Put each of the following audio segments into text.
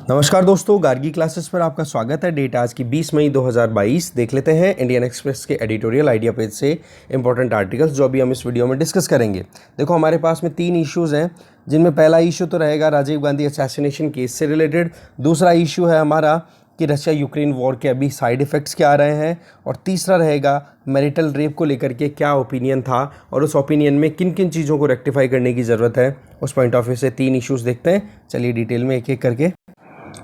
नमस्कार दोस्तों, गार्गी क्लासेस पर आपका स्वागत है। डेट आज की 20 मई 2022। देख लेते हैं इंडियन एक्सप्रेस के एडिटोरियल आइडिया पेज से इंपॉर्टेंट आर्टिकल्स जो अभी हम इस वीडियो में डिस्कस करेंगे। देखो, हमारे पास में 3 इश्यूज़ हैं, जिनमें पहला इशू तो रहेगा राजीव गांधी असैसिनेशन केस से रिलेटेड। दूसरा इशू है हमारा कि रशिया यूक्रेन वॉर के अभी साइड इफ़ेक्ट्स क्या आ रहे हैं, और तीसरा रहेगा मैरिटल रेप को लेकर के क्या ओपिनियन था और उस ओपिनियन में किन किन चीज़ों को रेक्टिफाई करने की ज़रूरत है। उस पॉइंट ऑफ व्यू से 3 इश्यूज़ देखते हैं। चलिए डिटेल में एक एक करके।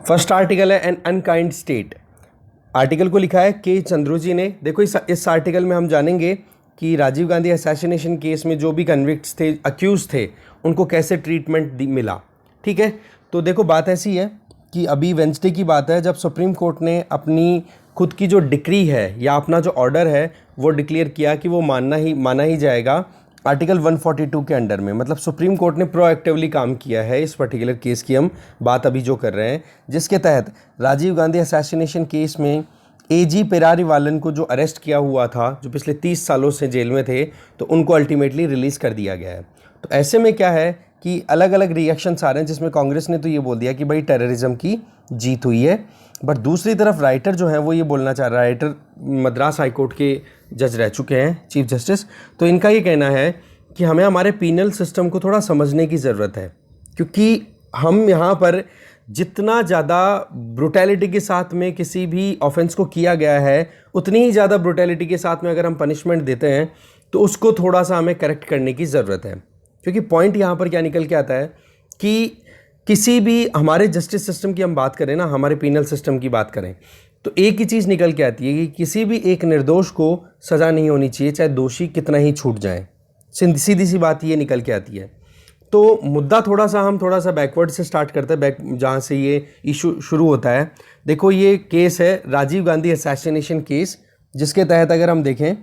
फर्स्ट आर्टिकल है एन अनकाइंड स्टेट। आर्टिकल को लिखा है के चंद्रू जी ने। देखो, इस आर्टिकल में हम जानेंगे कि राजीव गांधी असैसिनेशन केस में जो भी कन्विक्ट्स थे, अक्यूज थे, उनको कैसे ट्रीटमेंट मिला। ठीक है, तो देखो बात ऐसी है कि अभी वेंसडे की बात है जब सुप्रीम कोर्ट ने अपनी खुद की जो डिक्री है या अपना जो ऑर्डर है वो डिक्लेयर किया कि वो माना ही जाएगा आर्टिकल 142 के अंडर में। मतलब सुप्रीम कोर्ट ने प्रोएक्टिवली काम किया है इस पर्टिकुलर केस की हम बात अभी जो कर रहे हैं, जिसके तहत राजीव गांधी असैसिनेशन केस में एजी पेरारीवालन को जो अरेस्ट किया हुआ था, जो पिछले 30 सालों से जेल में थे, तो उनको अल्टीमेटली रिलीज़ कर दिया गया है। तो ऐसे में क्या है कि अलग अलग रिएक्शंस आ रहे हैं, जिसमें कांग्रेस ने तो ये बोल दिया कि भाई टेररिज्म की जीत हुई है, बट दूसरी तरफ राइटर जो है वो ये बोलना चाह रहा है। राइटर मद्रास हाई कोर्ट के जज रह चुके हैं, चीफ जस्टिस। तो इनका ये कहना है कि हमें हमारे पीनल सिस्टम को थोड़ा समझने की ज़रूरत है, क्योंकि हम यहाँ पर जितना ज़्यादा ब्रुटैलिटी के साथ में किसी भी ऑफेंस को किया गया है, उतनी ही ज़्यादा ब्रुटैलिटी के साथ में अगर हम पनिशमेंट देते हैं तो उसको थोड़ा सा हमें करेक्ट करने की ज़रूरत है। क्योंकि पॉइंट यहाँ पर क्या निकल के आता है कि किसी भी हमारे जस्टिस सिस्टम की हम बात करें ना, हमारे पीनल सिस्टम की बात करें, तो एक ही चीज़ निकल के आती है कि किसी भी एक निर्दोष को सज़ा नहीं होनी चाहिए, चाहे दोषी कितना ही छूट जाए। सीधी सी बात ये निकल के आती है। तो मुद्दा हम थोड़ा सा बैकवर्ड से स्टार्ट करते हैं, जहाँ से ये इशू शुरू होता है। देखो, ये केस है राजीव गांधी असैसिनेशन केस, जिसके तहत अगर हम देखें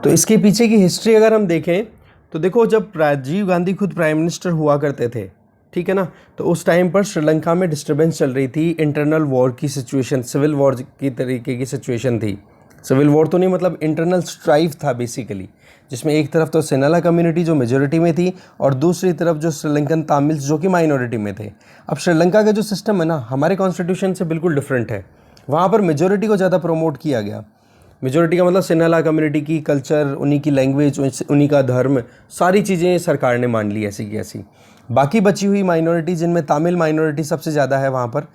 तो इसके पीछे की हिस्ट्री अगर हम देखें तो देखो, जब राजीव गांधी खुद प्राइम मिनिस्टर हुआ करते थे, ठीक है ना, तो उस टाइम पर श्रीलंका में डिस्टर्बेंस चल रही थी, इंटरनल वॉर की सिचुएशन, सिविल वॉर की तरीके की सिचुएशन थी। सिविल वॉर तो नहीं, मतलब इंटरनल स्ट्राइफ था बेसिकली, जिसमें एक तरफ तो सिन्हाला कम्युनिटी जो मेजोरिटी में थी और दूसरी तरफ जो श्रीलंकन तमिल्स जो कि माइनॉरिटी में थे। अब श्रीलंका का जो सिस्टम है ना, हमारे कॉन्स्टिट्यूशन से बिल्कुल डिफरेंट है। वहाँ पर मेजोरिटी को ज़्यादा प्रमोट किया गया। मेजोरिटी का मतलब सिन्हाला कम्युनिटी की कल्चर, उन्हीं की लैंग्वेज, उन्हीं का धर्म, सारी चीज़ें सरकार ने मान ली ऐसी की ऐसी। बाकी बची हुई माइनॉरिटी, जिनमें तमिल माइनॉरिटी सबसे ज़्यादा है वहाँ पर,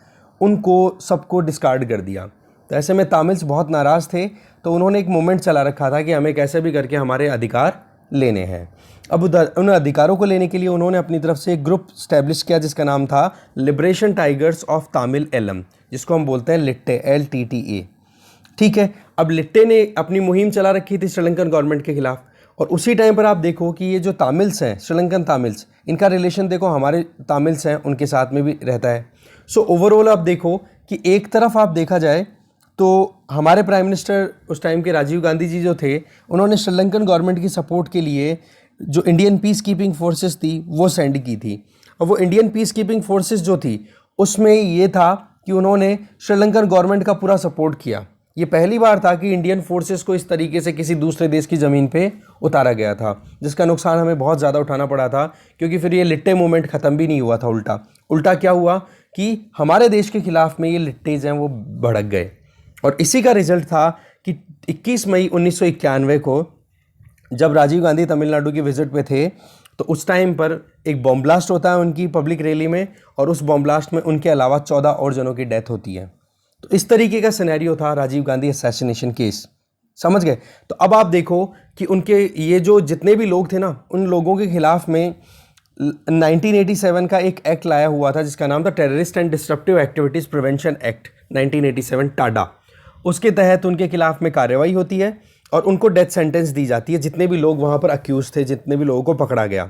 उनको सबको डिस्कार्ड कर दिया। तो ऐसे में तमिल्स बहुत नाराज़ थे, तो उन्होंने एक मूवमेंट चला रखा था कि हमें कैसे भी करके हमारे अधिकार लेने हैं। अब उन अधिकारों को लेने के लिए उन्होंने अपनी तरफ से एक ग्रुप स्टैब्लिश किया, जिसका नाम था liberation tigers of Tamil Eelam, जिसको हम बोलते हैं लिट्टे, LTTA। ठीक है, अब लिट्टे ने अपनी मुहिम चला रखी थी श्रीलंकन गवर्नमेंट के खिलाफ, और उसी टाइम पर आप देखो कि ये जो तमिल्स हैं, श्रीलंकन तमिल्स, इनका रिलेशन देखो हमारे तमिल्स हैं उनके साथ में भी रहता है। सो ओवरऑल आप देखो कि एक तरफ आप देखा जाए तो हमारे प्राइम मिनिस्टर उस टाइम के राजीव गांधी जी जो थे, उन्होंने श्रीलंकन गवर्नमेंट की सपोर्ट के लिए जो इंडियन पीस कीपिंग फोर्सेस थी वो सेंड की थी। और वो इंडियन पीस कीपिंग फोर्सेस जो थी, उसमें ये था कि उन्होंने श्रीलंकन गवर्नमेंट का पूरा सपोर्ट किया। ये पहली बार था कि इंडियन फोर्सेस को इस तरीके से किसी दूसरे देश की ज़मीन पे उतारा गया था, जिसका नुकसान हमें बहुत ज़्यादा उठाना पड़ा था, क्योंकि फिर ये लिट्टे मूवमेंट ख़त्म भी नहीं हुआ था। उल्टा क्या हुआ कि हमारे देश के खिलाफ में ये लिट्टेज हैं वो भड़क गए। और इसी का रिजल्ट था कि 21 मई 1991 को जब राजीव गांधी तमिलनाडु की विजिट पे थे, तो उस टाइम पर एक बॉम्ब ब्लास्ट होता है उनकी पब्लिक रैली में, और उस बॉम्ब ब्लास्ट में उनके अलावा 14 और जनों की डेथ होती है। तो इस तरीके का सिनेरियो था राजीव गांधी असैसिनेशन केस, समझ गए। तो अब आप देखो कि उनके ये जो जितने भी लोग थे ना, उन लोगों के खिलाफ में 1987 का एक एक्ट लाया हुआ था, जिसका नाम था terrorist and disruptive activities prevention act 1987 Tada. उसके तहत उनके खिलाफ में कार्रवाई होती है और उनको डेथ सेंटेंस दी जाती है, जितने भी लोग वहाँ पर अक्यूज थे, जितने भी लोगों को पकड़ा गया।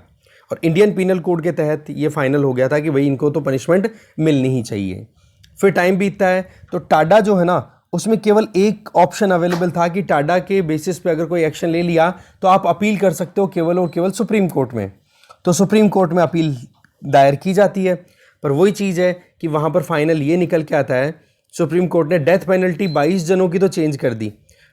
और इंडियन पीनल कोड के तहत ये फाइनल हो गया था कि भाई इनको तो पनिशमेंट मिलनी ही चाहिए। फिर टाइम बीतता है तो टाडा जो है ना, उसमें केवल एक ऑप्शन अवेलेबल था कि टाडा के बेसिस पे अगर कोई एक्शन ले लिया तो आप अपील कर सकते हो केवल और केवल सुप्रीम कोर्ट में। तो सुप्रीम कोर्ट में अपील दायर की जाती है, पर वही चीज़ है कि वहाँ पर फाइनल ये निकल के आता है, सुप्रीम कोर्ट ने डेथ पेनल्टी 22 जनों की तो चेंज कर दी,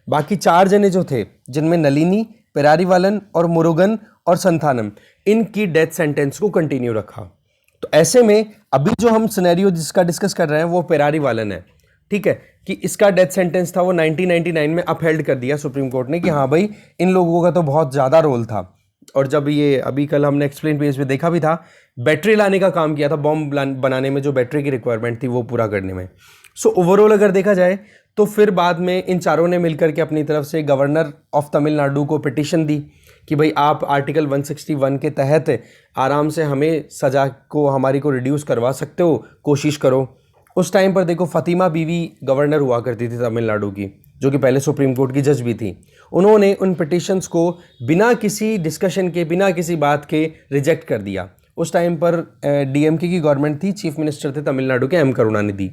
बाकी 4 जने जो थे, जिनमें नलिनी, पेरारीवालन और मुरुगन और संथानम, इनकी डेथ सेंटेंस को कंटिन्यू रखा। तो ऐसे में अभी जो हम सिनेरियो जिसका डिस्कस कर रहे हैं वो पेरारी वालन है, ठीक है, कि इसका डेथ सेंटेंस था वो 1999 में अपहेल्ड कर दिया सुप्रीम कोर्ट ने कि हाँ भाई इन लोगों का तो बहुत ज़्यादा रोल था। और जब ये अभी कल हमने एक्सप्लेन पेज पे देखा भी था, बैटरी लाने का काम किया था, बॉम्ब बनाने में जो बैटरी की रिक्वायरमेंट थी वो पूरा करने में। सो ओवरऑल अगर देखा जाए तो फिर बाद में इन चारों ने मिलकर के अपनी तरफ से गवर्नर ऑफ तमिलनाडु को पिटीशन दी कि भाई आप आर्टिकल 161 के तहत आराम से हमें सज़ा को हमारी को रिड्यूस करवा सकते हो, कोशिश करो। उस टाइम पर देखो फतिमा बीवी गवर्नर हुआ करती थी तमिलनाडु की, जो कि पहले सुप्रीम कोर्ट की जज भी थी। उन्होंने उन पिटिशंस को बिना किसी डिस्कशन के, बिना किसी बात के रिजेक्ट कर दिया। उस टाइम पर डीएमके की गवर्नमेंट थी, चीफ मिनिस्टर थे तमिलनाडु के एम करुणानिधि।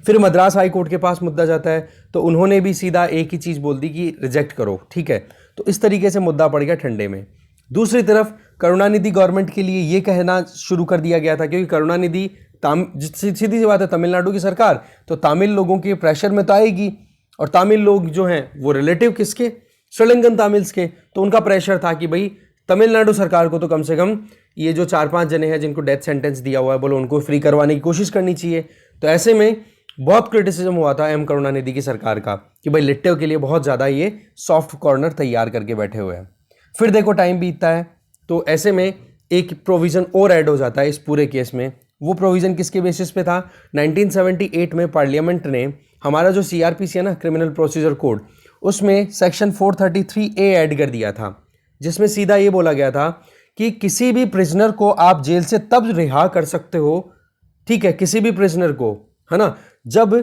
फिर मद्रास हाई कोर्ट के पास मुद्दा जाता है तो उन्होंने भी सीधा एक ही चीज़ बोल दी कि रिजेक्ट करो, ठीक है। तो इस तरीके से मुद्दा पड़ गया ठंडे में। दूसरी तरफ करुणानिधि गवर्नमेंट के लिए ये कहना शुरू कर दिया गया था, क्योंकि करुणानिधि सीधी सी बात है, तमिलनाडु की सरकार तो तमिल लोगों के प्रेशर में तो आएगी, और तमिल लोग जो हैं वो रिलेटिव किसके, श्रीलंकन तमिल्स के, तो उनका प्रेशर था कि भाई तमिलनाडु सरकार को तो कम से कम ये जो 4-5 जने हैं जिनको डेथ सेंटेंस दिया हुआ है, बोलो उनको फ्री करवाने की कोशिश करनी चाहिए। तो ऐसे में बहुत क्रिटिसिज्म हुआ था एम करुणानिधि की सरकार का कि भाई लिट्टे के लिए बहुत ज़्यादा ये सॉफ्ट कॉर्नर तैयार करके बैठे हुए हैं। फिर देखो टाइम बीतता है तो ऐसे में एक प्रोविज़न और ऐड हो जाता है इस पूरे केस में। वो प्रोविज़न किसके बेसिस पे था? 1978 में पार्लियामेंट ने हमारा जो सीआरपीसी है ना, क्रिमिनल प्रोसीजर कोड, उसमें सेक्शन 433A ऐड कर दिया था, जिसमें सीधा ये बोला गया था कि किसी भी प्रिजनर को आप जेल से तब रिहा कर सकते हो, ठीक है, किसी भी प्रिजनर को, है ना, जब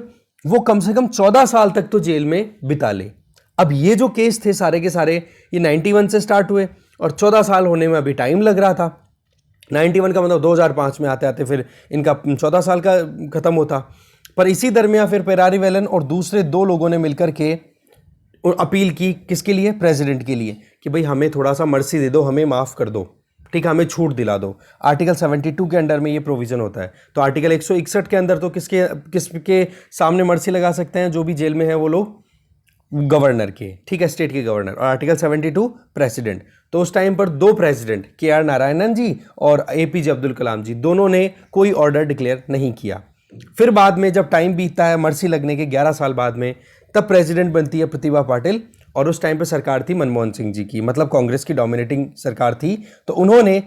वो कम से कम 14 साल तक तो जेल में बिता ले। अब ये जो केस थे सारे के सारे ये 91 से स्टार्ट हुए और 14 साल होने में अभी टाइम लग रहा था। 91 का मतलब 2005 में आते आते फिर इनका 14 साल का खत्म होता। पर इसी दरमियान फिर पेरारी वेलन और दूसरे 2 लोगों ने मिलकर के अपील की, किसके लिए? प्रेसिडेंट के लिए, कि भाई हमें थोड़ा सा मर्सी दे दो, हमें माफ़ कर दो, ठीक है, हमें छूट दिला दो। आर्टिकल 72 के अंडर में ये प्रोविज़न होता है। तो आर्टिकल 161 के अंदर तो किसके सामने मर्सी लगा सकते हैं? जो भी जेल में है वो लोग गवर्नर के, ठीक है, स्टेट के गवर्नर, और आर्टिकल 72 प्रेसिडेंट। तो उस टाइम पर 2 प्रेसिडेंट KR नारायणन जी और APJ अब्दुल कलाम जी, दोनों ने कोई ऑर्डर डिक्लेयर नहीं किया। फिर बाद में जब टाइम बीतता है मर्सी लगने के 11 साल बाद में, तब प्रेसिडेंट बनती है प्रतिभा पाटिल, और उस टाइम पर सरकार थी मनमोहन सिंह जी की, मतलब कांग्रेस की डोमिनेटिंग सरकार थी। तो उन्होंने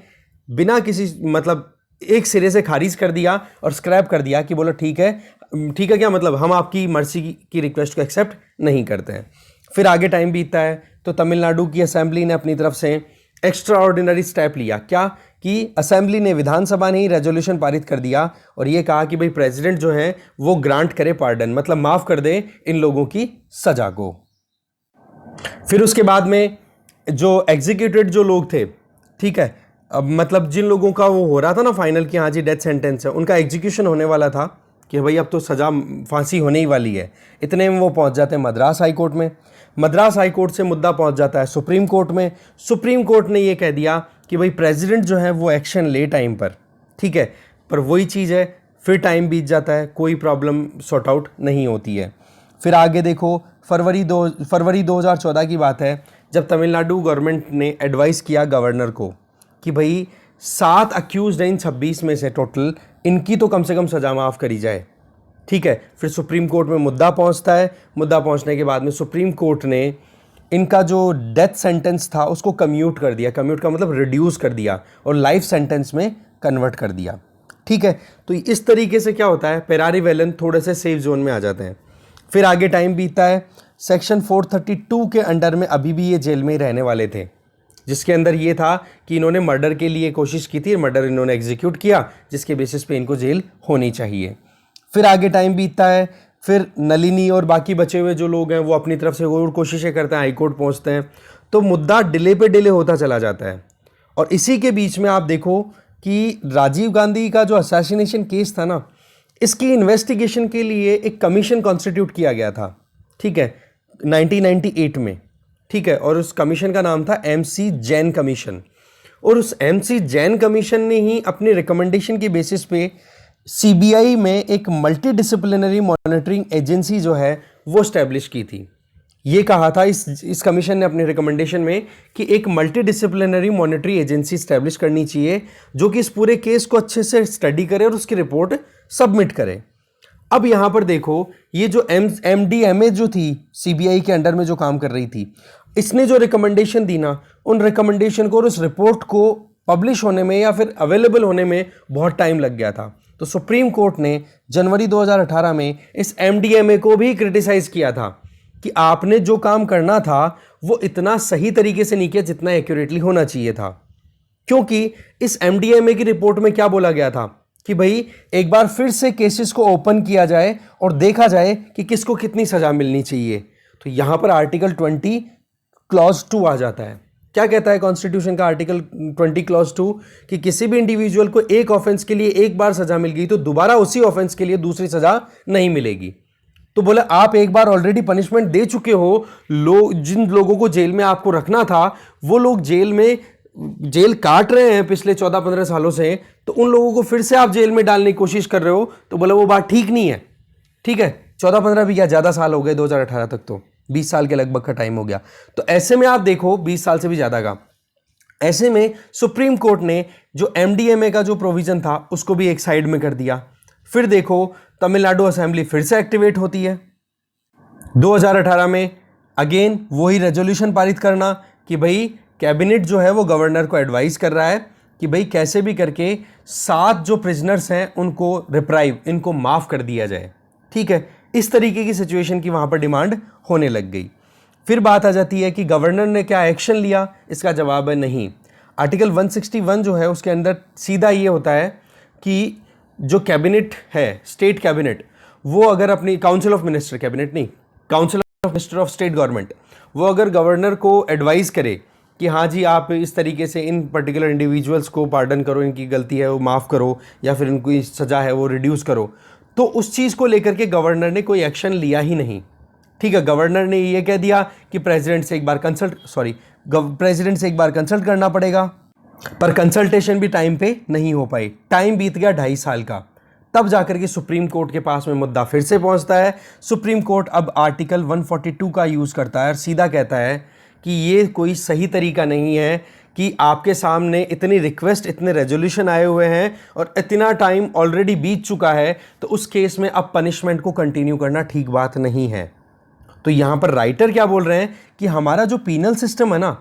बिना किसी मतलब एक सिरे से खारिज कर दिया और स्क्रैप कर दिया कि बोलो ठीक है क्या मतलब, हम आपकी मर्सी की रिक्वेस्ट को एक्सेप्ट नहीं करते हैं। फिर आगे टाइम बीतता है तो तमिलनाडु की असेंबली ने अपनी तरफ से एक्स्ट्रा ऑर्डिनरी स्टेप लिया। क्या कि असेंबली ने, विधानसभा ने ही रेजोल्यूशन पारित कर दिया और ये कहा कि भाई प्रेसिडेंट जो है वो ग्रांट करे पार्डन, मतलब माफ़ कर दे इन लोगों की सजा को। फिर उसके बाद में जो एग्जीक्यूटेड जो लोग थे, ठीक है, अब मतलब जिन लोगों का वो हो रहा था ना फाइनल कि हाँ जी डेथ सेंटेंस है, उनका एग्जीक्यूशन होने वाला था कि भाई अब तो सज़ा फांसी होने ही वाली है। इतने में वो पहुंच जाते हैं मद्रास हाई कोर्ट में। मद्रास हाई कोर्ट से मुद्दा पहुंच जाता है सुप्रीम कोर्ट में। सुप्रीम कोर्ट ने ये कह दिया कि भाई प्रेसिडेंट जो है वो एक्शन ले टाइम पर, ठीक है, पर वही चीज़ है, फिर टाइम बीत जाता है, कोई प्रॉब्लम सॉर्ट आउट नहीं होती है। फिर आगे देखो फरवरी 2014 की बात है, जब तमिलनाडु गवर्नमेंट ने एडवाइस किया गवर्नर को कि भाई 7 अक्यूज्ड हैं इन 26 में से टोटल, इनकी तो कम से कम सज़ा माफ़ करी जाए, ठीक है। फिर सुप्रीम कोर्ट में मुद्दा पहुंचता है। मुद्दा पहुंचने के बाद में सुप्रीम कोर्ट ने इनका जो डेथ सेंटेंस था उसको कम्यूट कर दिया, कम्यूट का मतलब रिड्यूस कर दिया, और लाइफ सेंटेंस में कन्वर्ट कर दिया, ठीक है। तो इस तरीके से क्या होता है, पेरारी वेलन थोड़े से सेफ जोन में आ जाते हैं। फिर आगे टाइम बीतता है, सेक्शन 432 के अंडर में अभी भी ये जेल में ही रहने वाले थे, जिसके अंदर ये था कि इन्होंने मर्डर के लिए कोशिश की थी, मर्डर इन्होंने एग्जीक्यूट किया, जिसके बेसिस पे इनको जेल होनी चाहिए। फिर आगे टाइम बीतता है, फिर नलिनी और बाकी बचे हुए जो लोग हैं वो अपनी तरफ से और कोशिशें करते हैं, हाईकोर्ट पहुंचते हैं, तो मुद्दा डिले पे डिले होता चला जाता है। और इसी के बीच में आप देखो कि राजीव गांधी का जो असैसिनेशन केस था ना, इसकी इन्वेस्टिगेशन के लिए एक कमीशन कॉन्स्टिट्यूट किया गया था, ठीक है, 1998 में, ठीक है, और उस कमीशन का नाम था MC जैन कमीशन। और उस MC जैन कमीशन ने ही अपनी रिकमेंडेशन के बेसिस पे CBI में एक मल्टी डिसिप्लिनरी मॉनिटरिंग एजेंसी जो है वो स्टैब्लिश की थी। ये कहा था इस कमीशन ने अपने रिकमेंडेशन में कि एक multi disciplinary monetary agency establish करनी चाहिए जो कि इस पूरे केस को अच्छे से स्टडी करे और उसकी रिपोर्ट सबमिट करे। अब यहां पर देखो, ये जो MDMA जो थी CBI के अंडर में जो काम कर रही थी, इसने जो रिकमेंडेशन दी ना, उन रिकमेंडेशन को और उस रिपोर्ट को पब्लिश होने में या फिर अवेलेबल होने में बहुत टाइम लग गया था। तो सुप्रीम कोर्ट ने जनवरी 2018 में इस MDMA को भी क्रिटिसाइज किया था कि आपने जो काम करना था वो इतना सही तरीके से नहीं किया जितना एक्यूरेटली होना चाहिए था। क्योंकि इस MDMA की रिपोर्ट में क्या बोला गया था कि भाई एक बार फिर से केसेस को ओपन किया जाए और देखा जाए कि किसको कितनी सजा मिलनी चाहिए। तो यहां पर आर्टिकल 20 क्लॉज 2 आ जाता है। क्या कहता है कॉन्स्टिट्यूशन का आर्टिकल 20 क्लॉज 2 कि किसी भी इंडिविजुअल को एक ऑफेंस के लिए एक बार सजा मिल गई तो दोबारा उसी ऑफेंस के लिए दूसरी सजा नहीं मिलेगी। तो बोले आप एक बार ऑलरेडी पनिशमेंट दे चुके हो, जिन लोगों को जेल में आपको रखना था वो लोग जेल काट रहे हैं पिछले 14-15 सालों से, तो उन लोगों को फिर से आप जेल में डालने की कोशिश कर रहे हो। तो बोले वो बात ठीक नहीं है। ठीक है, 14-15 भी क्या ज़्यादा साल हो गए, 2018 तक तो 20 साल के लगभग का टाइम हो गया। तो ऐसे में आप देखो 20 साल से भी ज़्यादा का, ऐसे में सुप्रीम कोर्ट ने जो MDMA का जो प्रोविजन था उसको भी एक साइड में कर दिया। फिर देखो तमिलनाडु असेंबली फिर से एक्टिवेट होती है 2018 में, अगेन वही रेजोल्यूशन पारित करना कि भाई कैबिनेट जो है वो गवर्नर को एडवाइस कर रहा है कि भाई कैसे भी करके 7 जो प्रिजनर्स हैं उनको रिप्राइव, इनको माफ़ कर दिया जाए। ठीक है, इस तरीके की सिचुएशन की वहाँ पर डिमांड होने लग गई। फिर बात आ जाती है कि गवर्नर ने क्या एक्शन लिया, इसका जवाब है नहीं। आर्टिकल 161 जो है उसके अंदर सीधा ये होता है कि जो कैबिनेट है, स्टेट कैबिनेट, वो अगर अपनी काउंसिल ऑफ मिनिस्टर, कैबिनेट नहीं, council of minister of state government, वो अगर गवर्नर को एडवाइस करे कि हाँ जी आप इस तरीके से इन पर्टिकुलर इंडिविजुअल्स को पार्डन करो, इनकी गलती है वो माफ़ करो या फिर इनकी सज़ा है वो रिड्यूस करो, तो उस चीज़ को लेकर के गवर्नर ने कोई एक्शन लिया ही नहीं। ठीक है, गवर्नर ने ये कह दिया कि प्रेसिडेंट से एक बार कंसल्ट करना पड़ेगा, पर कंसल्टेशन भी टाइम पे नहीं हो पाई। टाइम बीत गया 2.5 साल का, तब जाकर के सुप्रीम कोर्ट के पास में मुद्दा फिर से पहुंचता है। सुप्रीम कोर्ट अब आर्टिकल 142 का यूज़ करता है और सीधा कहता है कि ये कोई सही तरीका नहीं है कि आपके सामने इतनी रिक्वेस्ट, इतने रेजोल्यूशन आए हुए हैं और इतना टाइम ऑलरेडी बीत चुका है, तो उस केस में अब पनिशमेंट को कंटिन्यू करना ठीक बात नहीं है। तो यहाँ पर राइटर क्या बोल रहे हैं कि हमारा जो पीनल सिस्टम है ना,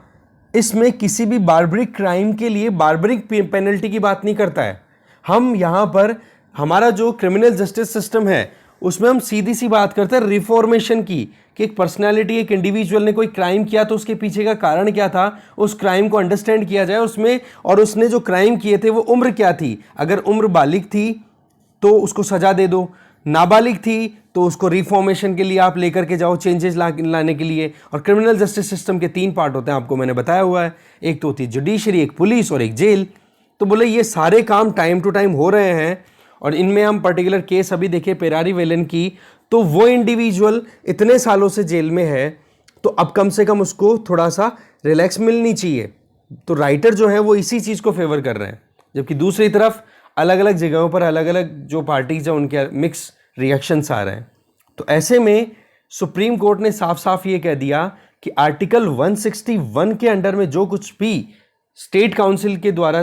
इसमें किसी भी बार्बरिक क्राइम के लिए बार्बरिक पेनल्टी की बात नहीं करता है। हम यहाँ पर हमारा जो क्रिमिनल जस्टिस सिस्टम है उसमें हम सीधी सी बात करते हैं रिफॉर्मेशन की, कि एक पर्सनालिटी, एक इंडिविजुअल ने कोई क्राइम किया तो उसके पीछे का कारण क्या था, उस क्राइम को अंडरस्टैंड किया जाए उसमें, और उसने जो क्राइम किए थे वो उम्र क्या थी। अगर उम्र बालिग थी तो उसको सजा दे दो, नाबालिग थी तो उसको रिफॉर्मेशन के लिए आप लेकर के जाओ, चेंजेस लाने के लिए। और क्रिमिनल जस्टिस सिस्टम के 3 पार्ट होते हैं, आपको मैंने बताया हुआ है, एक तो होती है जुडिशरी, एक पुलिस और एक जेल। तो बोले ये सारे काम टाइम टू टाइम हो रहे हैं, और इनमें हम पर्टिकुलर केस अभी देखें पेरारी वेलन की, तो वो इंडिविजुअल इतने सालों से जेल में है, तो अब कम से कम उसको थोड़ा सा रिलैक्स मिलनी चाहिए। तो राइटर जो है वो इसी चीज़ को फेवर कर रहे हैं, जबकि दूसरी तरफ अलग अलग जगहों पर अलग अलग जो पार्टीज हैं उनके मिक्स रिएक्शंस आ रहे हैं। तो ऐसे में सुप्रीम कोर्ट ने साफ साफ ये कह दिया कि आर्टिकल 161 के अंडर में जो कुछ भी स्टेट काउंसिल के द्वारा,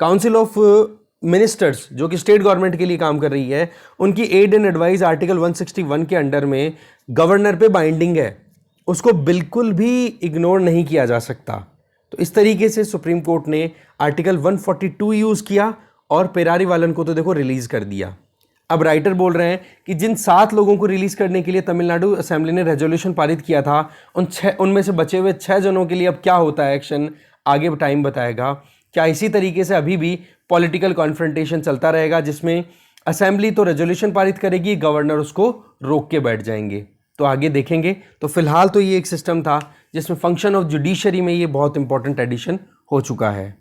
काउंसिल ऑफ मिनिस्टर्स जो कि स्टेट गवर्नमेंट के लिए काम कर रही है, उनकी एड एंड एडवाइस आर्टिकल 161 के अंडर में गवर्नर पे बाइंडिंग है, उसको बिल्कुल भी इग्नोर नहीं किया जा सकता। तो इस तरीके से सुप्रीम कोर्ट ने आर्टिकल 142 यूज़ किया और पेरारी वालन को तो देखो रिलीज़ कर दिया। अब राइटर बोल रहे हैं कि जिन 7 लोगों को रिलीज़ करने के लिए तमिलनाडु असेंबली ने रेजोल्यूशन पारित किया था, उनमें से बचे हुए 6 जनों के लिए अब क्या होता है एक्शन, आगे टाइम बताएगा। क्या इसी तरीके से अभी भी पॉलिटिकल कॉन्फ्रंटेशन चलता रहेगा, जिसमें असेंबली तो रेजोल्यूशन पारित करेगी, गवर्नर उसको रोक के बैठ जाएंगे, तो आगे देखेंगे। तो फिलहाल तो ये एक सिस्टम था जिसमें फंक्शन ऑफ जुडिशरी में ये बहुत इंपॉर्टेंट एडिशन हो चुका है।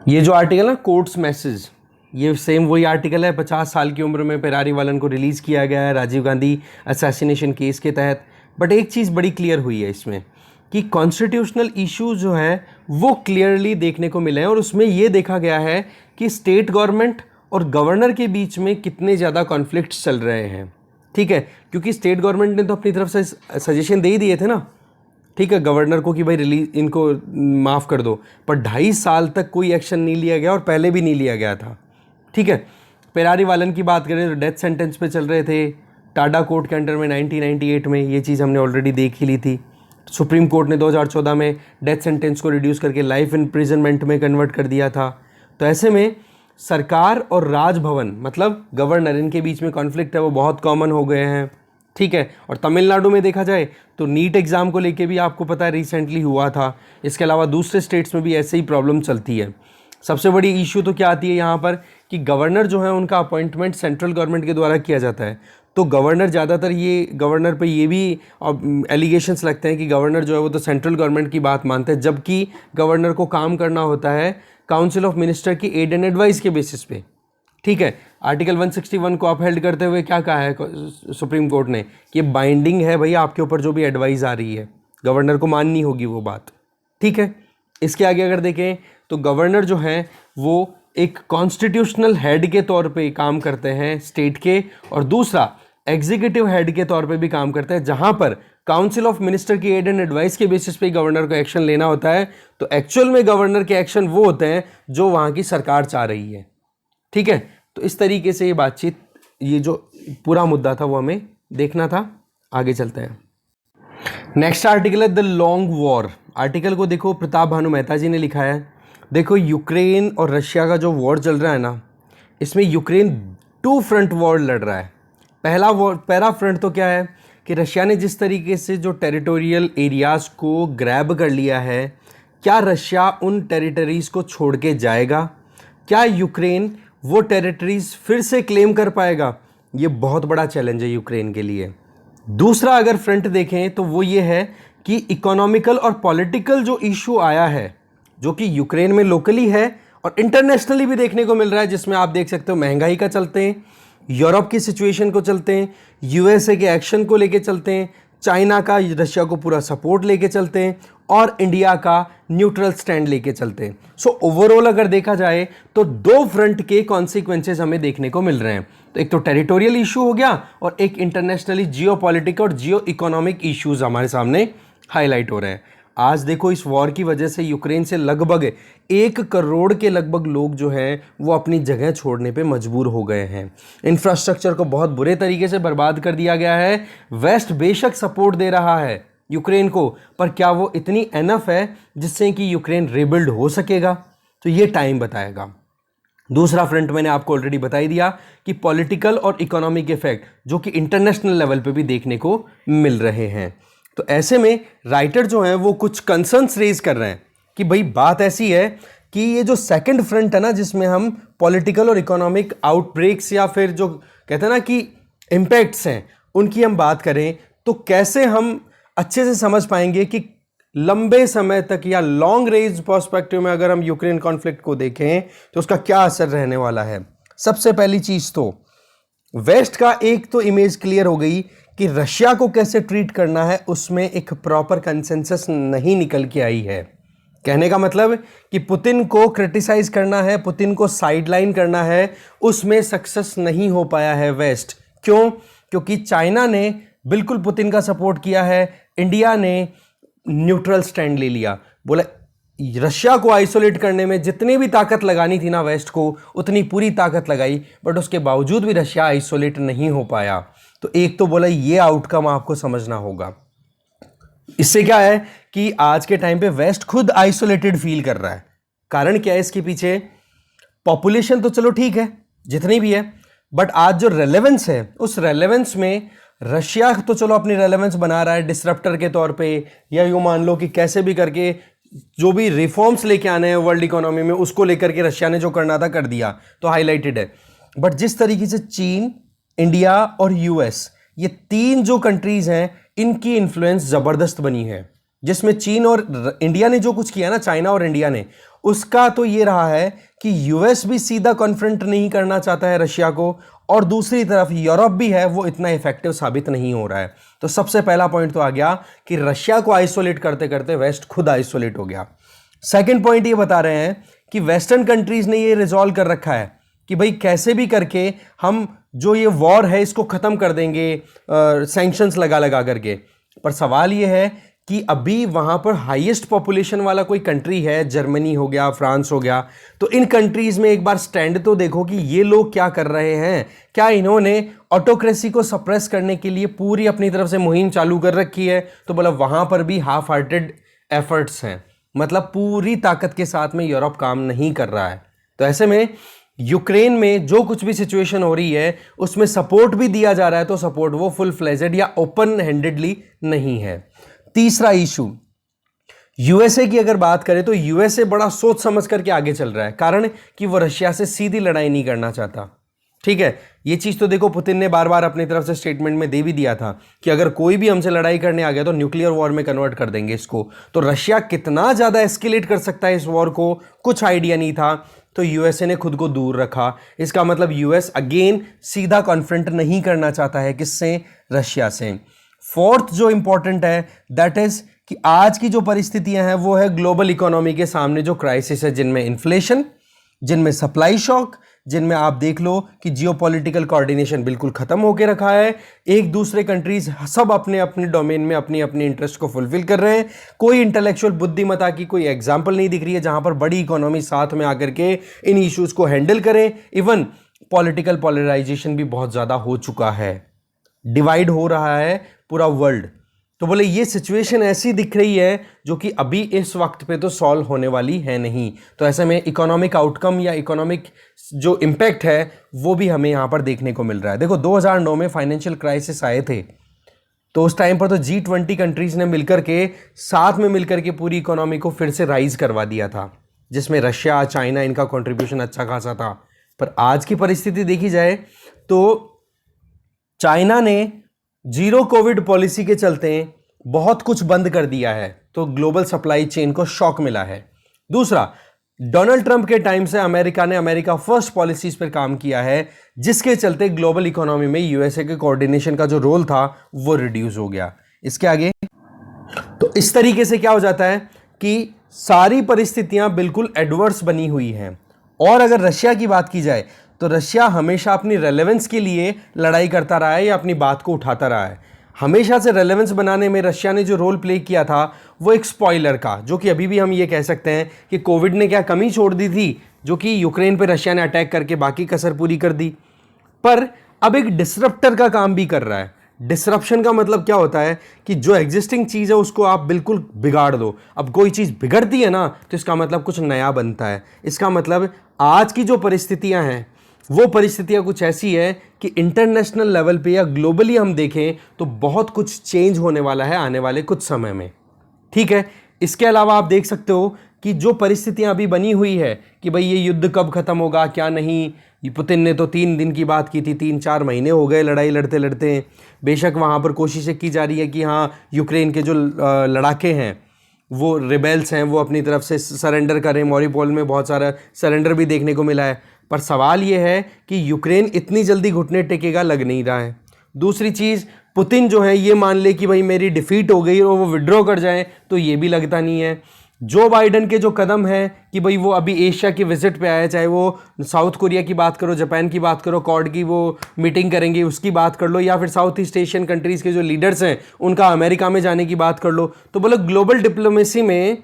ये जो आर्टिकल है कोर्ट्स मैसेज, ये सेम वही आर्टिकल है, 50 साल की उम्र में पेरारी वालन को रिलीज़ किया गया है राजीव गांधी असैसिनेशन केस के तहत। बट एक चीज़ बड़ी क्लियर हुई है इसमें कि कॉन्स्टिट्यूशनल इश्यूज जो है वो क्लियरली देखने को मिले हैं, और उसमें ये देखा गया है कि स्टेट गवर्नमेंट और गवर्नर के बीच में कितने ज़्यादा कॉन्फ्लिक्ट्स चल रहे हैं। ठीक है, क्योंकि स्टेट गवर्नमेंट ने तो अपनी तरफ से सजेशन दे ही दिए थे ना, ठीक है, गवर्नर को कि भाई रिलीज इनको माफ़ कर दो, पर 2.5 साल तक कोई एक्शन नहीं लिया गया और पहले भी नहीं लिया गया था। ठीक है, पेरारी वालन की बात करें तो डेथ सेंटेंस पे चल रहे थे, टाडा कोर्ट के अंडर में 1998 में, ये चीज़ हमने ऑलरेडी देख ही ली थी। सुप्रीम कोर्ट ने 2014 में डेथ सेंटेंस को रिड्यूस करके लाइफ इम्प्रिजनमेंट में कन्वर्ट कर दिया था। तो ऐसे में सरकार और राजभवन मतलब गवर्नर, इनके बीच में कॉन्फ्लिक्ट है वो बहुत कॉमन हो गए हैं। ठीक है, और तमिलनाडु में देखा जाए तो नीट एग्ज़ाम को लेके भी आपको पता है रिसेंटली हुआ था। इसके अलावा दूसरे स्टेट्स में भी ऐसे ही प्रॉब्लम चलती है। सबसे बड़ी इशू तो क्या आती है यहाँ पर कि गवर्नर जो है उनका अपॉइंटमेंट सेंट्रल गवर्नमेंट के द्वारा किया जाता है। तो गवर्नर ज़्यादातर गवर्नर पे ये भी एलिगेशंस लगते हैं कि गवर्नर जो है वो तो सेंट्रल गवर्नमेंट की बात मानते हैं, जबकि गवर्नर को काम करना होता है काउंसिल ऑफ मिनिस्टर की एड एंड एडवाइस के बेसिस पे। ठीक है, आर्टिकल 161 को अपहेल्ड करते हुए क्या कहा है सुप्रीम कोर्ट ने कि बाइंडिंग है भैया आपके ऊपर, जो भी एडवाइस आ रही है गवर्नर को माननी होगी वो बात। ठीक है, इसके आगे अगर देखें तो गवर्नर जो है वो एक कॉन्स्टिट्यूशनल हेड के तौर पे काम करते हैं स्टेट के, और दूसरा एग्जीक्यूटिव हेड के तौर पे भी काम करते हैं, जहां पर काउंसिल ऑफ मिनिस्टर की एड एंड एडवाइस के बेसिस पे गवर्नर को एक्शन लेना होता है। तो एक्चुअल में गवर्नर के एक्शन वो होते हैं जो वहाँ की सरकार चाह रही है। ठीक है, तो इस तरीके से ये बातचीत, ये जो पूरा मुद्दा था वो हमें देखना था। आगे चलते हैं। नेक्स्ट आर्टिकल है द लॉन्ग वॉर। आर्टिकल को देखो, प्रताप भानु मेहता जी ने लिखा है। देखो, यूक्रेन और रशिया का जो वॉर चल रहा है ना, इसमें यूक्रेन 2 फ्रंट वॉर लड़ रहा है। पहला फ्रंट तो क्या है कि रशिया ने जिस तरीके से जो टेरिटोरियल एरियाज़ को ग्रैब कर लिया है, क्या रशिया उन टेरिटरीज़ को छोड़ के जाएगा? क्या यूक्रेन वो टेरिटरीज फिर से क्लेम कर पाएगा? ये बहुत बड़ा चैलेंज है यूक्रेन के लिए। दूसरा अगर फ्रंट देखें तो वो ये है कि इकोनॉमिकल और पॉलिटिकल जो इशू आया है, जो कि यूक्रेन में लोकली है और इंटरनेशनली भी देखने को मिल रहा है, जिसमें आप देख सकते हो महंगाई का चलते हैं, यूरोप की सिचुएशन को चलते हैं, यूएसए के एक्शन को लेके चलते हैं, चाइना का रशिया को पूरा सपोर्ट लेके चलते हैं, और इंडिया का न्यूट्रल स्टैंड लेके चलते हैं। सो ओवरऑल अगर देखा जाए तो 2 फ्रंट के कॉन्सिक्वेंसेस हमें देखने को मिल रहे हैं। तो एक तो टेरिटोरियल इशू हो गया और एक इंटरनेशनली जियोपॉलिटिकल और जियो इकोनॉमिक इश्यूज हमारे सामने हाईलाइट हो रहे हैं। आज देखो, इस वॉर की वजह से यूक्रेन से लगभग 1 करोड़ के लगभग लोग जो हैं वो अपनी जगह छोड़ने पे मजबूर हो गए हैं। इंफ्रास्ट्रक्चर को बहुत बुरे तरीके से बर्बाद कर दिया गया है। वेस्ट बेशक सपोर्ट दे रहा है यूक्रेन को, पर क्या वो इतनी एनफ है जिससे कि यूक्रेन रिबिल्ड हो सकेगा? तो ये टाइम बताएगा। दूसरा फ्रंट मैंने आपको ऑलरेडी बता ही दिया कि पॉलिटिकल और इकोनॉमिक इफेक्ट जो कि इंटरनेशनल लेवल पे भी देखने को मिल रहे हैं। तो ऐसे में राइटर जो हैं वो कुछ कंसर्न्स रेज कर रहे हैं कि भाई बात ऐसी है कि ये जो सेकंड फ्रंट है ना, जिसमें हम पॉलिटिकल और इकोनॉमिक आउटब्रेक्स या फिर जो कहते हैं ना कि इम्पैक्ट्स हैं उनकी हम बात करें, तो कैसे हम अच्छे से समझ पाएंगे कि लंबे समय तक या लॉन्ग रेंज पर्सपेक्टिव में अगर हम यूक्रेन कॉन्फ्लिक्ट को देखें तो उसका क्या असर रहने वाला है। सबसे पहली चीज तो वेस्ट का एक तो इमेज क्लियर हो गई कि रशिया को कैसे ट्रीट करना है, उसमें एक प्रॉपर कंसेंसस नहीं निकल के आई है। कहने का मतलब कि पुतिन को क्रिटिसाइज करना है, पुतिन को साइडलाइन करना है, उसमें सक्सेस नहीं हो पाया है वेस्ट। क्यों? क्योंकि चाइना ने बिल्कुल पुतिन का सपोर्ट किया है, इंडिया ने न्यूट्रल स्टैंड ले लिया। बोला रशिया को आइसोलेट करने में जितनी भी ताकत लगानी थी ना वेस्ट को, उतनी पूरी ताकत लगाई, बट उसके बावजूद भी रशिया आइसोलेट नहीं हो पाया। तो एक तो बोला ये आउटकम आपको समझना होगा। इससे क्या है कि आज के टाइम पे वेस्ट खुद आइसोलेटेड फील कर रहा है। कारण क्या है इसके पीछे? पॉपुलेशन तो चलो ठीक है जितनी भी है, बट आज जो रेलेवेंस है उस रेलेवेंस में रशिया तो चलो अपनी रेलेवेंस बना रहा है डिसरप्टर के तौर पे, या यूं मान लो कि कैसे भी करके जो भी रिफॉर्म्स लेके आने हैं वर्ल्ड इकोनॉमी में उसको लेकर के रशिया ने जो करना था कर दिया, तो हाईलाइटेड है। बट जिस तरीके से चीन, इंडिया और यूएस, ये 3 जो कंट्रीज हैं, इनकी इन्फ्लुएंस जबरदस्त बनी है। जिसमें चीन और इंडिया ने जो कुछ किया ना, चाइना और इंडिया ने, उसका तो ये रहा है कि यूएस भी सीधा कॉन्फ्रंट नहीं करना चाहता है रशिया को, और दूसरी तरफ यूरोप भी है वो इतना इफेक्टिव साबित नहीं हो रहा है। तो सबसे पहला पॉइंट तो आ गया कि रशिया को आइसोलेट करते करते वेस्ट खुद आइसोलेट हो गया। सेकंड पॉइंट ये बता रहे हैं कि वेस्टर्न कंट्रीज ने ये रिजॉल्व कर रखा है कि भाई कैसे भी करके हम जो ये वॉर है इसको ख़त्म कर देंगे सैंक्शंस लगा लगा करके। पर सवाल ये है कि अभी वहाँ पर हाईएस्ट पॉपुलेशन वाला कोई कंट्री है, जर्मनी हो गया, फ्रांस हो गया, तो इन कंट्रीज़ में एक बार स्टैंड तो देखो कि ये लोग क्या कर रहे हैं। क्या इन्होंने ऑटोक्रेसी को सप्रेस करने के लिए पूरी अपनी तरफ से मुहिम चालू कर रखी है? तो बोला वहाँ पर भी हाफ हार्टेड एफर्ट्स हैं, मतलब पूरी ताकत के साथ में यूरोप काम नहीं कर रहा है। तो ऐसे में यूक्रेन में जो कुछ भी सिचुएशन हो रही है उसमें सपोर्ट भी दिया जा रहा है, तो सपोर्ट वो फुल फ्लेजेड या ओपन हैंडेडली नहीं है। तीसरा इशू, यूएसए की अगर बात करें तो यूएसए बड़ा सोच समझ करके आगे चल रहा है, कारण कि वो रशिया से सीधी लड़ाई नहीं करना चाहता। ठीक है, ये चीज तो देखो पुतिन ने बार बार अपनी तरफ से स्टेटमेंट में दे भी दिया था कि अगर कोई भी हमसे लड़ाई करने आ गया तो न्यूक्लियर वॉर में कन्वर्ट कर देंगे इसको। तो रशिया कितना ज्यादा एस्केलेट कर सकता है इस वॉर को, कुछ आइडिया नहीं था। तो यूएसए ने खुद को दूर रखा। इसका मतलब यूएस अगेन सीधा कॉन्फ्रंट नहीं करना चाहता है, किससे? रशिया से। फोर्थ जो इंपॉर्टेंट है दैट इज कि आज की जो परिस्थितियां हैं वो है ग्लोबल इकोनॉमी के सामने जो क्राइसिस है, जिनमें इन्फ्लेशन, जिनमें सप्लाई शॉक, जिनमें आप देख लो कि जियोपॉलिटिकल कोऑर्डिनेशन बिल्कुल खत्म होकर रखा है। एक दूसरे कंट्रीज सब अपने अपने डोमेन में अपनी अपनी इंटरेस्ट को फुलफिल कर रहे हैं। कोई इंटेलेक्चुअल बुद्धिमत्ता की कोई एग्जांपल नहीं दिख रही है जहां पर बड़ी इकोनॉमी साथ में आकर के इन इश्यूज को हैंडल करें। इवन पॉलिटिकल पोलराइजेशन भी बहुत ज्यादा हो चुका है, डिवाइड हो रहा है पूरा वर्ल्ड। तो बोले ये सिचुएशन ऐसी दिख रही है जो कि अभी इस वक्त पे तो सॉल्व होने वाली है नहीं। तो ऐसे में इकोनॉमिक आउटकम या इकोनॉमिक जो इम्पैक्ट है वो भी हमें यहाँ पर देखने को मिल रहा है। देखो 2009 में फाइनेंशियल क्राइसिस आए थे, तो उस टाइम पर तो G20 कंट्रीज ने मिलकर के साथ में मिलकर के पूरी इकोनॉमी को फिर से राइज करवा दिया था, जिसमें रशिया, चाइना, इनका कॉन्ट्रीब्यूशन अच्छा खासा था। पर आज की परिस्थिति देखी जाए तो चाइना ने जीरो कोविड पॉलिसी के चलते बहुत कुछ बंद कर दिया है, तो ग्लोबल सप्लाई चेन को शॉक मिला है। दूसरा, डोनाल्ड ट्रंप के टाइम से अमेरिका फर्स्ट पॉलिसीज पर काम किया है, जिसके चलते ग्लोबल इकोनॉमी में यूएसए के कोऑर्डिनेशन का जो रोल था वो रिड्यूस हो गया। इसके आगे तो इस तरीके से क्या हो जाता है कि सारी परिस्थितियां बिल्कुल एडवर्स बनी हुई हैं। और अगर रशिया की बात की जाए तो रशिया हमेशा अपनी रेलेवेंस के लिए लड़ाई करता रहा है या अपनी बात को उठाता रहा है। हमेशा से रेलेवेंस बनाने में रशिया ने जो रोल प्ले किया था वो एक स्पॉइलर का, जो कि अभी भी हम ये कह सकते हैं कि कोविड ने क्या कमी छोड़ दी थी, जो कि यूक्रेन पे रशिया ने अटैक करके बाकी कसर पूरी कर दी। पर अब एक डिसरप्टर का काम भी कर रहा है। डिसरप्शन का मतलब क्या होता है कि जो एग्जिस्टिंग चीज़ है उसको आप बिल्कुल बिगाड़ दो। अब कोई चीज़ बिगड़ती है ना तो इसका मतलब कुछ नया बनता है। इसका मतलब आज की जो परिस्थितियां हैं वो परिस्थितियां कुछ ऐसी है कि इंटरनेशनल लेवल पे या ग्लोबली हम देखें तो बहुत कुछ चेंज होने वाला है आने वाले कुछ समय में। ठीक है, इसके अलावा आप देख सकते हो कि जो परिस्थितियां अभी बनी हुई है कि भाई ये युद्ध कब खत्म होगा क्या नहीं, पुतिन ने तो 3 दिन की बात की थी, 3-4 महीने हो गए लड़ाई लड़ते लड़ते। बेशक वहाँ पर कोशिशें की जा रही है कि हाँ यूक्रेन के जो लड़ाके हैं वो रिबेल्स हैं वो अपनी तरफ से सरेंडर करें। मॉरिपोल में बहुत सारा सरेंडर भी देखने को मिला है। पर सवाल ये है कि यूक्रेन इतनी जल्दी घुटने टेकेगा लग नहीं रहा है। दूसरी चीज़, पुतिन जो है ये मान ले कि भाई मेरी डिफीट हो गई और वो विड्रॉ कर जाए, तो ये भी लगता नहीं है। जो बाइडन के जो कदम है कि भाई वो अभी एशिया की विजिट पे आया, चाहे वो साउथ कोरिया की बात करो, जापान की बात करो, क्वाड की वो मीटिंग करेंगे उसकी बात कर लो, या फिर साउथ ईस्ट एशियन कंट्रीज़ के जो लीडर्स हैं उनका अमेरिका में जाने की बात कर लो, तो बोलो ग्लोबल डिप्लोमेसी में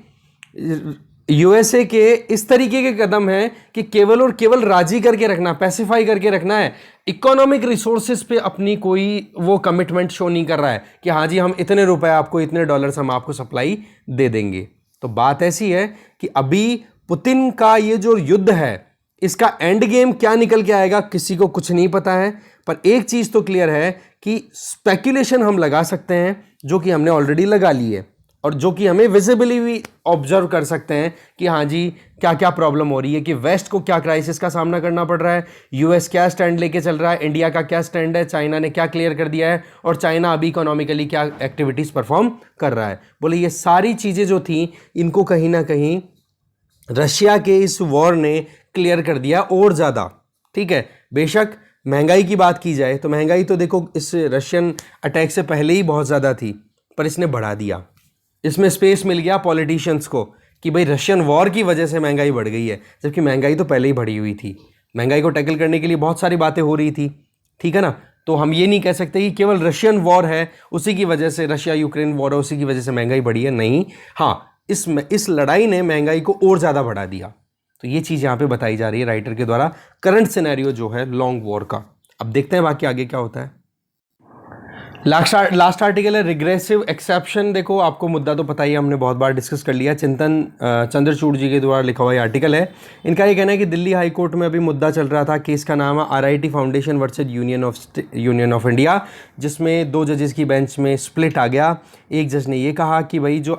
यूएसए के इस तरीके के कदम हैं कि केवल और केवल राजी करके रखना, पैसिफाई करके रखना है। इकोनॉमिक रिसोर्सेज पे अपनी कोई वो कमिटमेंट शो नहीं कर रहा है कि हाँ जी हम इतने रुपए आपको, इतने डॉलर्स हम आपको सप्लाई दे देंगे। तो बात ऐसी है कि अभी पुतिन का ये जो युद्ध है इसका एंड गेम क्या निकल के आएगा किसी को कुछ नहीं पता है। पर एक चीज तो क्लियर है कि स्पेक्यूलेशन हम लगा सकते हैं, जो कि हमने ऑलरेडी लगा ली है और जो कि हमें विजिबली भी ऑब्जर्व कर सकते हैं कि हाँ जी क्या क्या प्रॉब्लम हो रही है, कि वेस्ट को क्या क्राइसिस का सामना करना पड़ रहा है, यूएस क्या स्टैंड लेके चल रहा है, इंडिया का क्या स्टैंड है, चाइना ने क्या क्लियर कर दिया है और चाइना अभी इकोनॉमिकली क्या एक्टिविटीज़ परफॉर्म कर रहा है। बोले ये सारी चीज़ें जो थी इनको कहीं ना कहीं रशिया के इस वॉर ने क्लियर कर दिया और ज़्यादा। ठीक है, बेशक महंगाई की बात की जाए तो महंगाई तो देखो इस रशियन अटैक से पहले ही बहुत ज़्यादा थी, पर इसने बढ़ा दिया। इसमें स्पेस मिल गया पॉलिटिशियंस को कि भाई रशियन वॉर की वजह से महंगाई बढ़ गई है, जबकि महंगाई तो पहले ही बढ़ी हुई थी। महंगाई को टैकल करने के लिए बहुत सारी बातें हो रही थी, ठीक है ना। तो हम ये नहीं कह सकते कि केवल रशियन वॉर है उसी की वजह से, रशिया यूक्रेन वॉर है उसी की वजह से महंगाई बढ़ी है, नहीं। हाँ, इस लड़ाई ने महंगाई को और ज़्यादा बढ़ा दिया। तो ये चीज़ यहाँ पे बताई जा रही है राइटर के द्वारा, करंट सिनेरियो जो है लॉन्ग वॉर का। अब देखते हैं बाकी आगे क्या होता है। लास्ट आर्टिकल है रिग्रेसिव एक्सेप्शन। देखो, आपको मुद्दा तो पता ही है, हमने बहुत बार डिस्कस कर लिया। चिंतन चंद्रचूड़ जी के द्वारा लिखा हुआ ये आर्टिकल है। इनका ये कहना है कि दिल्ली हाई कोर्ट में अभी मुद्दा चल रहा था, केस का नाम है RIT foundation versus union of India, जिसमें 2 जजेस की बेंच में स्प्लिट आ गया। एक जज ने ये कहा कि भाई जो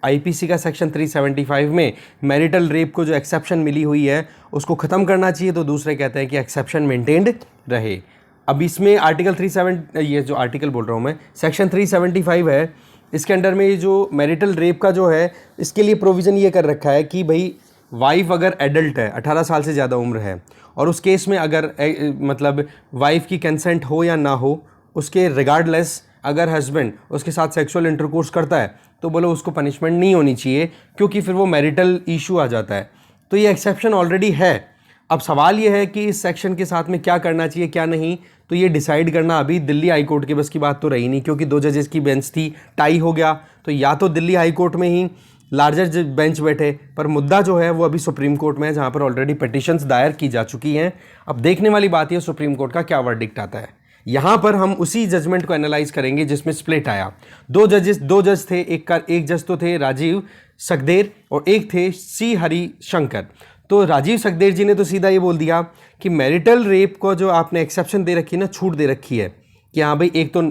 IPC का सेक्शन 375 में मैरिटल रेप को जो एक्सेप्शन मिली हुई है उसको ख़त्म करना चाहिए, तो दूसरे कहते हैं कि एक्सेप्शन मेंटेन्ड रहे। अब इसमें आर्टिकल 37, ये जो आर्टिकल बोल रहा हूँ मैं, सेक्शन 375 है, इसके अंडर में ये जो मैरिटल रेप का जो है इसके लिए प्रोविज़न ये कर रखा है कि भाई वाइफ अगर एडल्ट है, 18 साल से ज़्यादा उम्र है, और उस केस में अगर मतलब वाइफ की कंसेंट हो या ना हो, उसके रिगार्डलेस अगर हस्बैंड उसके साथ सेक्सुअल इंटरकोर्स करता है तो बोलो उसको पनिशमेंट नहीं होनी चाहिए, क्योंकि फिर वो मैरिटल इशू आ जाता है। तो ये एक्सेप्शन ऑलरेडी है। अब सवाल ये है कि इस सेक्शन के साथ में क्या करना चाहिए क्या नहीं, तो ये डिसाइड करना अभी दिल्ली हाई कोर्ट के बस की बात तो रही नहीं, क्योंकि 2 जजेस की बेंच थी, टाई हो गया। तो या तो दिल्ली हाई कोर्ट में ही लार्जर बेंच बैठे, पर मुद्दा जो है वो अभी सुप्रीम कोर्ट में है, जहाँ पर ऑलरेडी पिटिशंस दायर की जा चुकी हैं। अब देखने वाली बात है सुप्रीम कोर्ट का क्या वर्डिक्ट आता है। यहाँ पर हम उसी जजमेंट को एनालाइज करेंगे जिसमें स्प्लिट आया। 2 जज थे, एक जज तो थे राजीव सखदेर और एक थे C हरिशंकर। तो राजीव सखदेर जी ने तो सीधा ये बोल दिया कि मैरिटल रेप को जो आपने एक्सेप्शन दे रखी है ना, छूट दे रखी है कि हाँ भाई, एक तो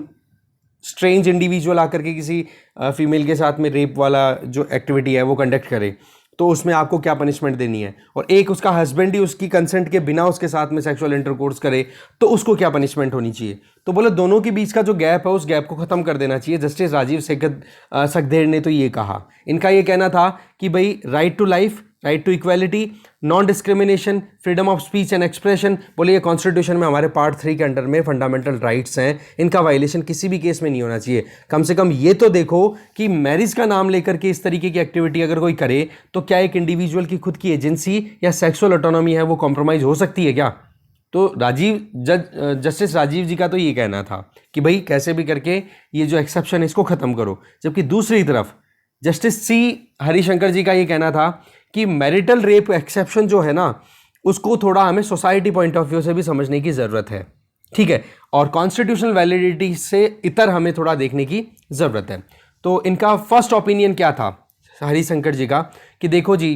स्ट्रेंज इंडिविजुअल आकर के किसी फीमेल के साथ में रेप वाला जो एक्टिविटी है वो कंडक्ट करे तो उसमें आपको क्या पनिशमेंट देनी है, और एक उसका हस्बैंड ही उसकी कंसेंट के बिना उसके साथ में सेक्सुअल इंटरकोर्स करे तो उसको क्या पनिशमेंट होनी चाहिए। तो बोले दोनों के बीच का जो गैप है उस गैप को ख़त्म कर देना चाहिए। जस्टिस राजीव सखदेर ने तो ये कहा। इनका ये कहना था कि भाई right to life, right to equality, non discrimination, freedom of speech and expression, बोले ये कॉन्स्टिट्यूशन में हमारे पार्ट 3 के अंडर में फंडामेंटल राइट्स हैं, इनका वायलेशन किसी भी केस में नहीं होना चाहिए। कम से कम ये तो देखो कि मैरिज का नाम लेकर के इस तरीके की एक्टिविटी अगर कोई करे तो क्या एक इंडिविजुअल की खुद की एजेंसी या सेक्सुअल ऑटोनॉमी है वो कॉम्प्रोमाइज़ हो सकती है क्या। तो जस्टिस राजीव जी का तो ये कहना था कि भाई कैसे भी करके ये जो एक्सेप्शन है इसको ख़त्म करो। जबकि दूसरी तरफ जस्टिस C हरिशंकर जी का ये कहना था कि मैरिटल रेप एक्सेप्शन जो है ना उसको थोड़ा हमें सोसाइटी पॉइंट ऑफ व्यू से भी समझने की ज़रूरत है, ठीक है, और कॉन्स्टिट्यूशनल वैलिडिटी से इतर हमें थोड़ा देखने की ज़रूरत है। तो इनका फर्स्ट ओपिनियन क्या था हरिशंकर जी का कि देखो जी,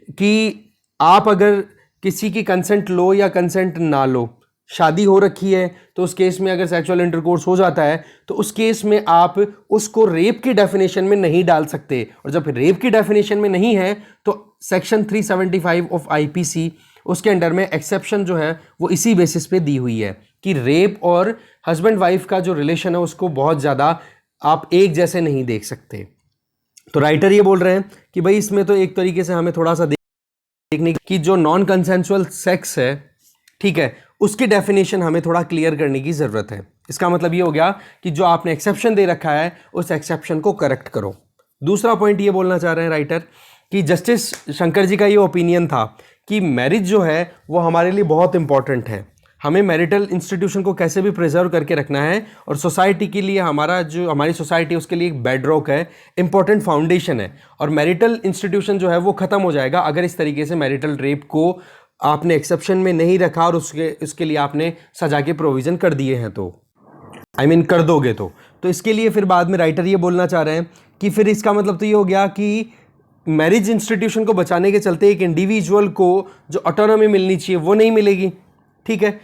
कि आप अगर किसी की कंसेंट लो या कंसेंट ना लो, शादी हो रखी है तो उस केस में अगर सेक्सुअल इंटरकोर्स हो जाता है तो उस केस में आप उसको रेप की डेफिनेशन में नहीं डाल सकते, और जब रेप की डेफिनेशन में नहीं है तो सेक्शन 375 ऑफ IPC उसके अंडर में एक्सेप्शन जो है वो इसी बेसिस पे दी हुई है कि रेप और हस्बैंड वाइफ का जो रिलेशन है उसको बहुत ज़्यादा आप एक जैसे नहीं देख सकते। तो राइटर ये बोल रहे हैं कि भाई इसमें तो एक तरीके से हमें थोड़ा सा देखने की जो नॉन कंसेंसुअल सेक्स है, ठीक है, उसकी डेफिनेशन हमें थोड़ा क्लियर करने की ज़रूरत है। इसका मतलब ये हो गया कि जो आपने एक्सेप्शन दे रखा है उस एक्सेप्शन को करेक्ट करो। दूसरा पॉइंट ये बोलना चाह रहे हैं राइटर कि जस्टिस शंकर जी का ये ओपिनियन था कि मैरिज जो है वो हमारे लिए बहुत इंपॉर्टेंट है, हमें मैरिटल इंस्टीट्यूशन को कैसे भी प्रिजर्व करके रखना है, और सोसाइटी के लिए हमारी सोसाइटी उसके लिए एक बेड रॉक है, इंपॉर्टेंट फाउंडेशन है, और मैरिटल इंस्टीट्यूशन जो है वो ख़त्म हो जाएगा अगर इस तरीके से मैरिटल रेप को आपने एक्सेप्शन में नहीं रखा और उसके लिए आपने सजा के प्रोविज़न कर दिए हैं तो कर दोगे तो इसके लिए फिर बाद में राइटर ये बोलना चाह रहे हैं कि फिर इसका मतलब तो ये हो गया कि मैरिज इंस्टीट्यूशन को बचाने के चलते एक इंडिविजुअल को जो ऑटोनॉमी मिलनी चाहिए वो नहीं मिलेगी, ठीक है।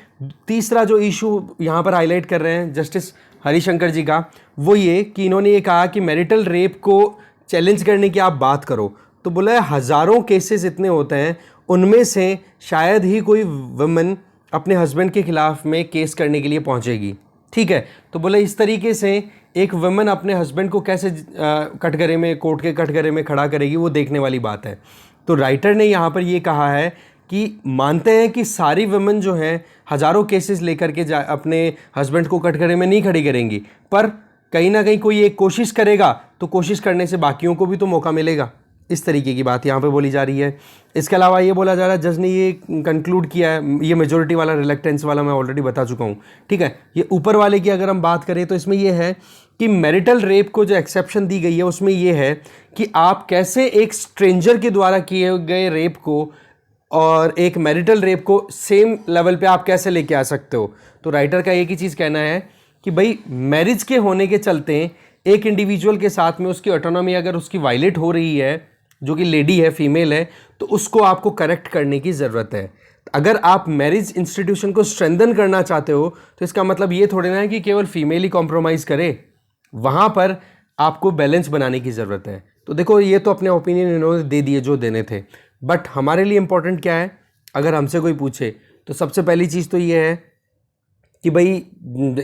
तीसरा जो इशू यहाँ पर हाईलाइट कर रहे हैं जस्टिस हरिशंकर जी का वो ये कि इन्होंने ये कहा कि मैरिटल रेप को चैलेंज करने की आप बात करो तो बोला हज़ारों केसेस इतने होते हैं, उनमें से शायद ही कोई वुमन अपने हस्बैंड के खिलाफ में केस करने के लिए पहुंचेगी, ठीक है। तो बोले इस तरीके से एक वुमन अपने हस्बैंड को कैसे कटघरे में, कोर्ट के कटघरे में खड़ा करेगी, वो देखने वाली बात है। तो राइटर ने यहाँ पर ये कहा है कि मानते हैं कि सारी वुमेन जो हैं हज़ारों केसेस लेकर के अपने हस्बैंड को कटघरे में नहीं खड़ी करेंगी, पर कहीं ना कहीं कोई एक कोशिश करेगा तो कोशिश करने से बाकियों को भी तो मौका मिलेगा, इस तरीके की बात यहाँ पे बोली जा रही है। इसके अलावा ये बोला जा रहा है, जज ने ये कंक्लूड किया है, ये मेजोरिटी वाला रिलेक्टेंस वाला मैं ऑलरेडी बता चुका हूँ, ठीक है। ये ऊपर वाले की अगर हम बात करें तो इसमें ये है कि मैरिटल रेप को जो एक्सेप्शन दी गई है उसमें ये है कि आप कैसे एक स्ट्रेंजर के द्वारा किए गए रेप को और एक मैरिटल रेप को सेम लेवल पे आप कैसे लेके आ सकते हो। तो राइटर का एक ही चीज़ कहना है कि भाई मैरिज के होने के चलते एक इंडिविजुअल के साथ में उसकी ऑटोनॉमी अगर उसकी वायलेट हो रही है, जो कि लेडी है, फीमेल है, तो उसको आपको करेक्ट करने की ज़रूरत है। अगर आप मैरिज इंस्टीट्यूशन को स्ट्रेंथन करना चाहते हो तो इसका मतलब ये थोड़ी ना है कि केवल फीमेल ही कॉम्प्रोमाइज़ करे, वहाँ पर आपको बैलेंस बनाने की ज़रूरत है। तो देखो ये तो अपने ओपिनियन इन्होंने दे दिए जो देने थे, बट हमारे लिए इंपॉर्टेंट क्या है, अगर हमसे कोई पूछे तो सबसे पहली चीज़ तो ये है कि भाई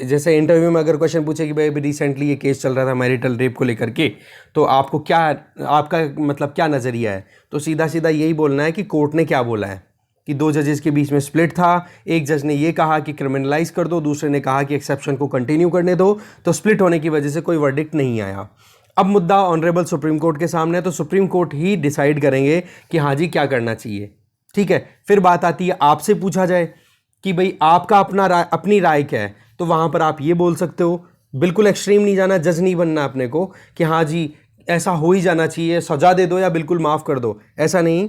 जैसे इंटरव्यू में अगर क्वेश्चन पूछे कि भाई अभी रिसेंटली ये केस चल रहा था मैरिटल रेप को लेकर के, तो आपको क्या, आपका मतलब क्या नज़रिया है, तो सीधा सीधा यही बोलना है कि कोर्ट ने क्या बोला है कि 2 जजेस के बीच में स्प्लिट था। एक जज ने ये कहा कि क्रिमिनलाइज कर दो, दूसरे ने कहा कि एक्सेप्शन को कंटिन्यू करने दो, तो स्प्लिट होने की वजह से कोई वर्डिक्ट नहीं आया। अब मुद्दा ऑनरेबल सुप्रीम कोर्ट के सामने है, तो सुप्रीम कोर्ट ही डिसाइड करेंगे कि हाँ जी क्या करना चाहिए, ठीक है। फिर बात आती है आपसे पूछा जाए कि भाई आपका अपनी राय क्या है, तो वहाँ पर आप ये बोल सकते हो, बिल्कुल एक्सट्रीम नहीं जाना, जज नहीं बनना अपने को कि हाँ जी ऐसा हो ही जाना चाहिए, सजा दे दो या बिल्कुल माफ़ कर दो, ऐसा नहीं।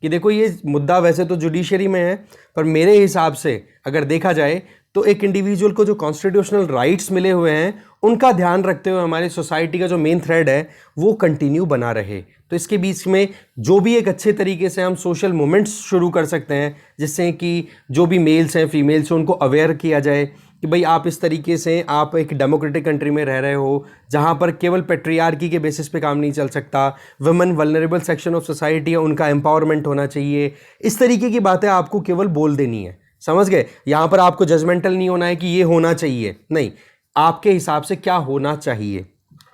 कि देखो ये मुद्दा वैसे तो जुडिशरी में है, पर मेरे हिसाब से अगर देखा जाए तो एक इंडिविजुअल को जो कॉन्स्टिट्यूशनल राइट्स मिले हुए हैं उनका ध्यान रखते हुए हमारी सोसाइटी का जो मेन थ्रेड है वो कंटिन्यू बना रहे। तो इसके बीच में जो भी एक अच्छे तरीके से हम सोशल मूवमेंट्स शुरू कर सकते हैं, जिससे कि जो भी मेल्स हैं फीमेल्स हैं उनको अवेयर किया जाए कि भाई आप इस तरीके से, आप एक डेमोक्रेटिक कंट्री में रह रहे हो जहाँ पर केवल पेट्रियार्की के बेसिस पे काम नहीं चल सकता, women vulnerable section of society है उनका एम्पावरमेंट होना चाहिए। इस तरीके की बातें आपको केवल बोल देनी है, समझ गए। यहाँ पर आपको जजमेंटल नहीं होना है कि ये होना चाहिए, नहीं, आपके हिसाब से क्या होना चाहिए,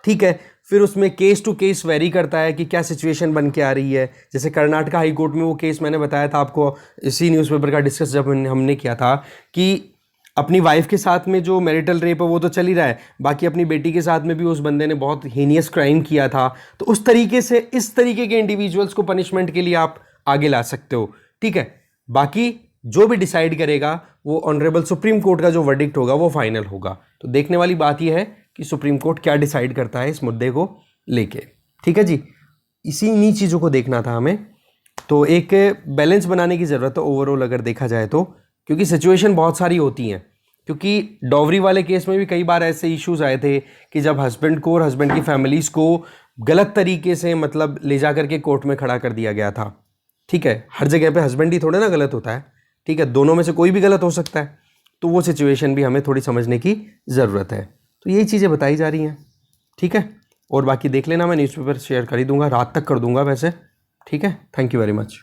ठीक है। फिर उसमें केस टू केस वेरी करता है कि क्या सिचुएशन बन के आ रही है। जैसे कर्नाटका हाई कोर्ट में वो केस मैंने बताया था आपको, इसी न्यूज़पेपर का डिस्कस जब हमने किया था कि अपनी वाइफ के साथ में जो मैरिटल रेप है वो तो चल ही रहा है, बाकी अपनी बेटी के साथ में भी उस बंदे ने बहुत हीनियस क्राइम किया था। तो उस तरीके से इस तरीके के इंडिविजुअल्स को पनिशमेंट के लिए आप आगे ला सकते हो, ठीक है। बाकी जो भी डिसाइड करेगा वो ऑनरेबल सुप्रीम कोर्ट का जो वर्डिक्ट होगा वो फाइनल होगा। तो देखने वाली बात यह है कि सुप्रीम कोर्ट क्या डिसाइड करता है इस मुद्दे को लेके, ठीक है जी। इन्हीं चीज़ों को देखना था हमें, तो एक बैलेंस बनाने की ज़रूरत है ओवरऑल अगर देखा जाए तो, क्योंकि सिचुएशन बहुत सारी होती हैं। क्योंकि डॉवरी वाले केस में भी कई बार ऐसे इश्यूज आए थे कि जब हस्बैंड को और हस्बैंड की फैमिलीज़ को गलत तरीके से मतलब ले जा करके कोर्ट में खड़ा कर दिया गया था, ठीक है। हर जगह पे हस्बैंड ही थोड़े ना गलत होता है, ठीक है, दोनों में से कोई भी गलत हो सकता है। तो वो सिचुएशन भी हमें थोड़ी समझने की ज़रूरत है। तो यही चीज़ें बताई जा रही हैं, ठीक है। और बाकी देख लेना, मैं न्यूज़पेपर शेयर कर ही दूंगा, रात तक कर दूंगा वैसे, ठीक है। Thank you very much.